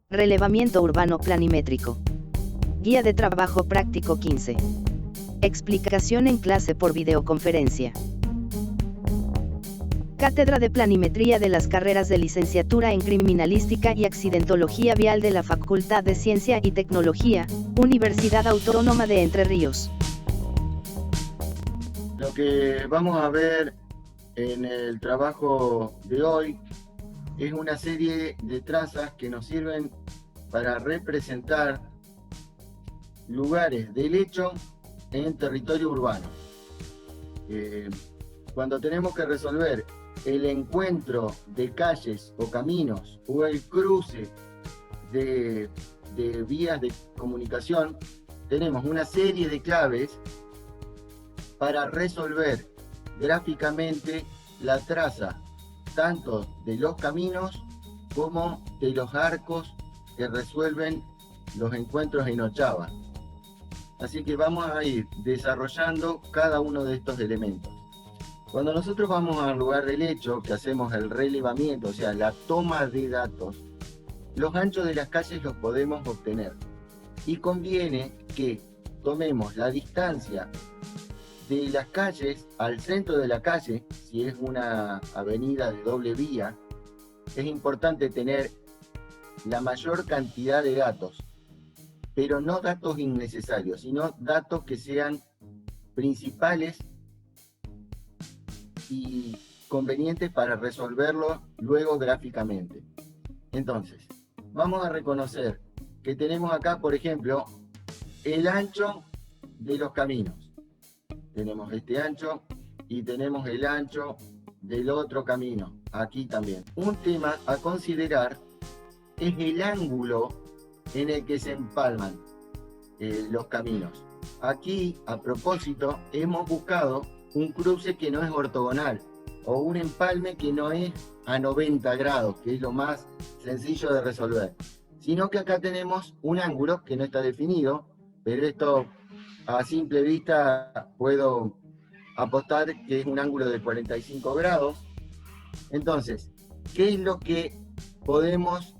Relevamiento urbano planimétrico. Guía de trabajo práctico 15. Explicación en clase por videoconferencia. Cátedra de Planimetría de las carreras de licenciatura en Criminalística y Accidentología Vial de la Facultad de Ciencia y Tecnología, Universidad Autónoma de Entre Ríos. Lo que vamos a ver en el trabajo de hoy es una serie de trazas que nos sirven para representar lugares del hecho en territorio urbano. Cuando tenemos que resolver el encuentro de calles o caminos o el cruce de vías de comunicación, tenemos una serie de claves para resolver gráficamente la traza tanto de los caminos como de los arcos que resuelven los encuentros en Ochava. Así que vamos a ir desarrollando cada uno de estos elementos. Cuando nosotros vamos al lugar del hecho, que hacemos el relevamiento, o sea, la toma de datos, los anchos de las calles los podemos obtener. Y conviene que tomemos la distancia de las calles al centro de la calle. Si es una avenida de doble vía, es importante tener la mayor cantidad de datos, pero no datos innecesarios, sino datos que sean principales y convenientes para resolverlo luego gráficamente. Entonces, vamos a reconocer que tenemos acá, por ejemplo, el ancho de los caminos. Tenemos este ancho y tenemos el ancho del otro camino, aquí también. Un tema a considerar es el ángulo en el que se empalman los caminos. Aquí, a propósito, hemos buscado un cruce que no es ortogonal o un empalme que no es a 90 grados, que es lo más sencillo de resolver, sino que acá tenemos un ángulo que no está definido, pero esto a simple vista puedo apostar que es un ángulo de 45 grados. Entonces, ¿qué es lo que podemos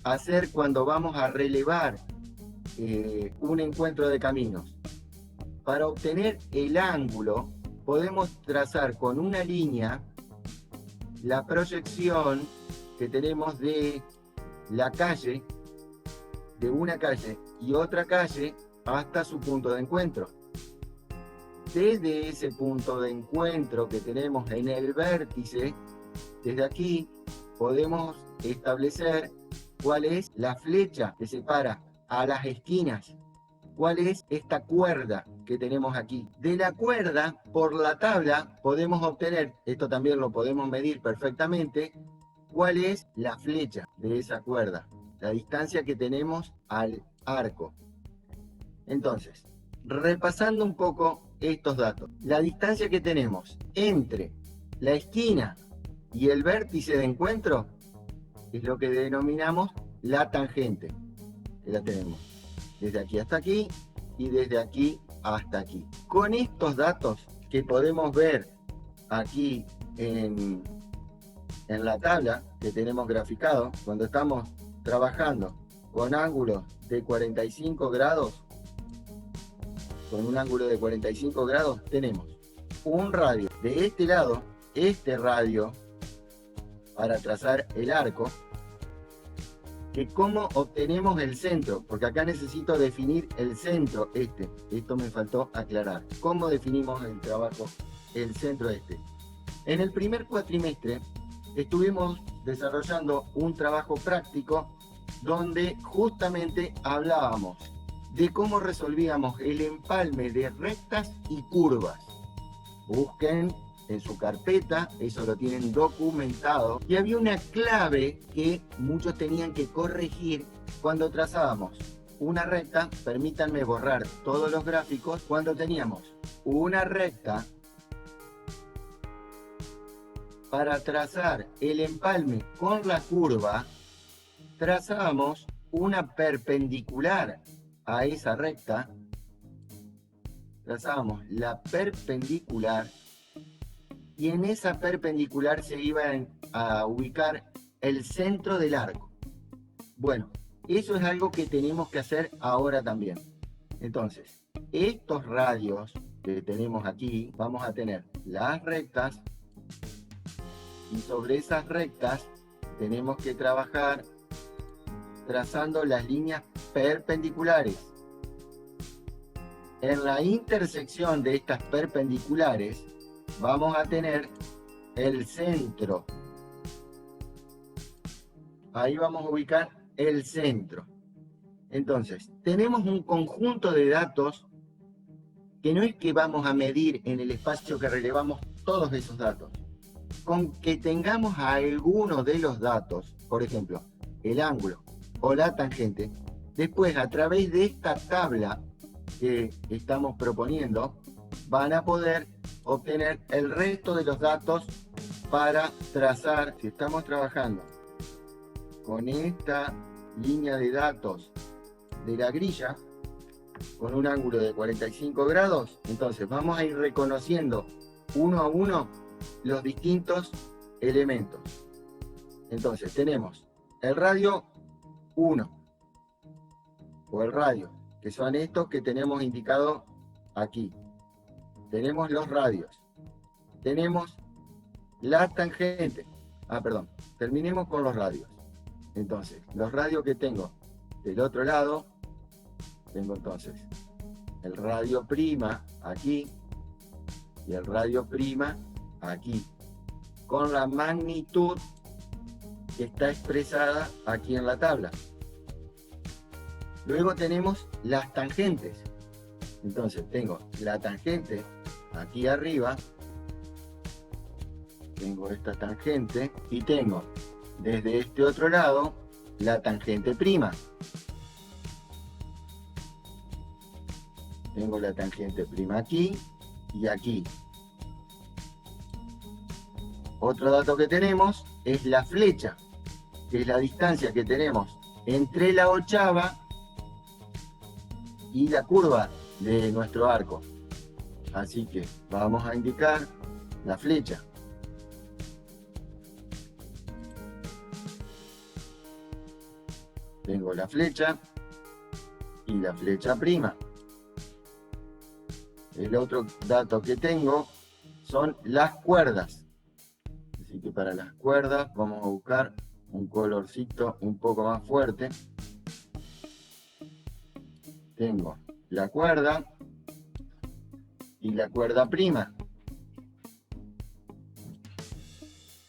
hacer cuando vamos a relevar un encuentro de caminos? Para obtener el ángulo, podemos trazar con una línea la proyección que tenemos de la calle, de una calle y otra calle, hasta su punto de encuentro. Desde ese punto de encuentro que tenemos en el vértice, desde aquí podemos establecer cuál es la flecha que separa a las esquinas, cuál es esta cuerda que tenemos aquí. De la cuerda, por la tabla, podemos obtener, esto también lo podemos medir perfectamente, cuál es la flecha de esa cuerda, la distancia que tenemos al arco. Entonces, repasando un poco estos datos, la distancia que tenemos entre la esquina y el vértice de encuentro es lo que denominamos la tangente, que la tenemos desde aquí hasta aquí y desde aquí hasta aquí. Con estos datos que podemos ver aquí en la tabla que tenemos graficado, cuando estamos trabajando con ángulos de 45 grados, con un ángulo de 45 grados, tenemos un radio de este lado, este radio, para trazar el arco, que cómo obtenemos el centro, porque acá necesito definir el centro esto me faltó aclarar. ¿Cómo definimos el trabajo, el centro este? En el primer cuatrimestre estuvimos desarrollando un trabajo práctico donde justamente hablábamos de cómo resolvíamos el empalme de rectas y curvas. Busquen en su carpeta, eso lo tienen documentado, y había una clave que muchos tenían que corregir cuando trazábamos una recta. Permítanme borrar todos los gráficos. Cuando teníamos una recta, para trazar el empalme con la curva, trazábamos una perpendicular a esa recta, trazábamos la perpendicular, y en esa perpendicular se iba a ubicar el centro del arco. Bueno, eso es algo que tenemos que hacer ahora también. Entonces, estos radios que tenemos aquí, vamos a tener las rectas, y sobre esas rectas tenemos que trabajar trazando las líneas perpendiculares. En la intersección de estas perpendiculares vamos a tener el centro. Ahí vamos a ubicar el centro. Entonces, tenemos un conjunto de datos que no es que vamos a medir en el espacio que relevamos todos esos datos. Con que tengamos alguno de los datos, por ejemplo, el ángulo o la tangente, después a través de esta tabla que estamos proponiendo, van a poder obtener el resto de los datos para trazar. Si estamos trabajando con esta línea de datos de la grilla, con un ángulo de 45 grados, entonces vamos a ir reconociendo uno a uno los distintos elementos. Entonces tenemos el radio 1 o el radio, que son estos que tenemos indicados aquí. Tenemos los radios, tenemos la tangente. Terminemos con los radios. Entonces, los radios que tengo del otro lado, tengo entonces el radio prima aquí y el radio prima aquí, con la magnitud que está expresada aquí en la tabla. Luego tenemos las tangentes. Entonces tengo la tangente aquí arriba, tengo esta tangente y tengo desde este otro lado la tangente prima. Tengo la tangente prima aquí y aquí. Otro dato que tenemos es la flecha, que es la distancia que tenemos entre la ochava y la curva de nuestro arco. Así que vamos a indicar la flecha. Tengo la flecha y la flecha prima. El otro dato que tengo son las cuerdas. Así que para las cuerdas vamos a buscar un colorcito un poco más fuerte. Tengo la cuerda y la cuerda prima.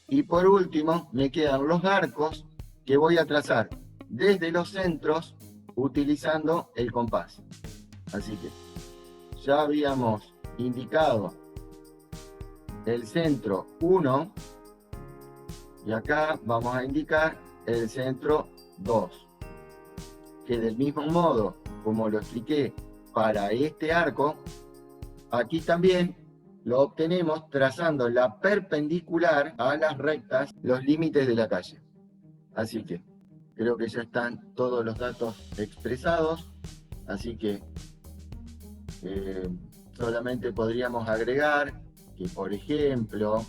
Y por último me quedan los arcos que voy a trazar desde los centros utilizando el compás. Así que ya habíamos indicado el centro 1 y acá vamos a indicar el centro 2, que del mismo modo como lo expliqué para este arco, aquí también lo obtenemos trazando la perpendicular a las rectas los límites de la calle. Así que creo que ya están todos los datos expresados, así que solamente podríamos agregar que, por ejemplo,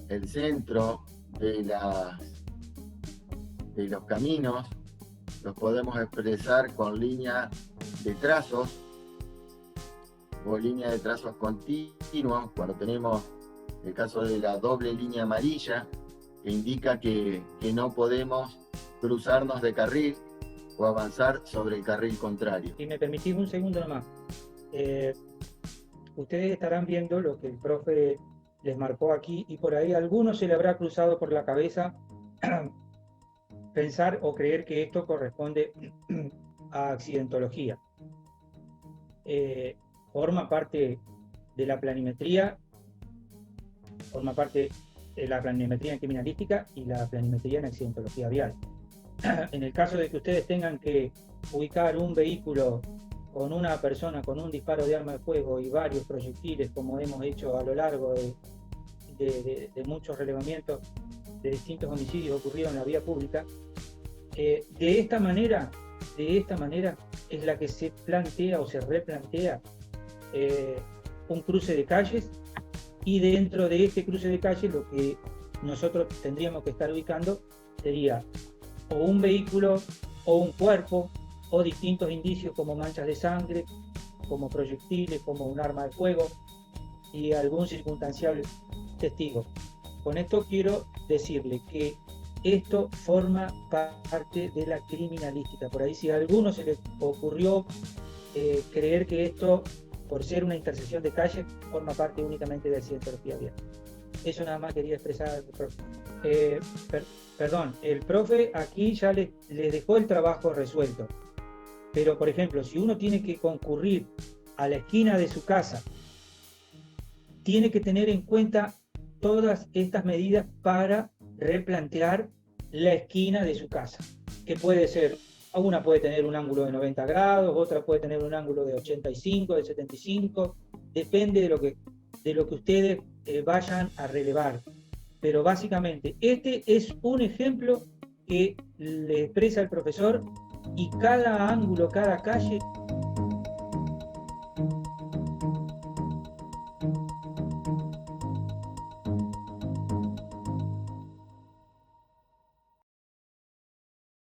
el centro de los caminos los podemos expresar con línea de trazos o línea de trazos continuos, cuando tenemos el caso de la doble línea amarilla, que indica que no podemos cruzarnos de carril o avanzar sobre el carril contrario. Si me permitís un segundo nomás. Ustedes estarán viendo lo que el profe les marcó aquí y por ahí a algunos se le habrá cruzado por la cabeza pensar o creer que esto corresponde a accidentología. Forma parte de la planimetría, forma parte de la planimetría en criminalística y la planimetría en accidentología vial. En el caso de que ustedes tengan que ubicar un vehículo con una persona con un disparo de arma de fuego y varios proyectiles, como hemos hecho a lo largo de muchos relevamientos de distintos homicidios ocurridos en la vía pública, de esta manera es la que se plantea o se replantea un cruce de calles, y dentro de este cruce de calles lo que nosotros tendríamos que estar ubicando sería o un vehículo o un cuerpo o distintos indicios como manchas de sangre, como proyectiles, como un arma de fuego y algún circunstancial testigo. Con esto quiero decirle que esto forma parte de la criminalística. Por ahí si a alguno se le ocurrió creer que esto, por ser una intersección de calle, forma parte únicamente de accidentología vial. Eso nada más quería expresar, profe. Perdón, el profe aquí ya le dejó el trabajo resuelto. Pero, por ejemplo, si uno tiene que concurrir a la esquina de su casa, tiene que tener en cuenta todas estas medidas para replantear la esquina de su casa, que puede ser, una puede tener un ángulo de 90 grados, otra puede tener un ángulo de 85, de 75, depende de lo que ustedes vayan a relevar. Pero básicamente, este es un ejemplo que le expresa el profesor y cada ángulo, cada calle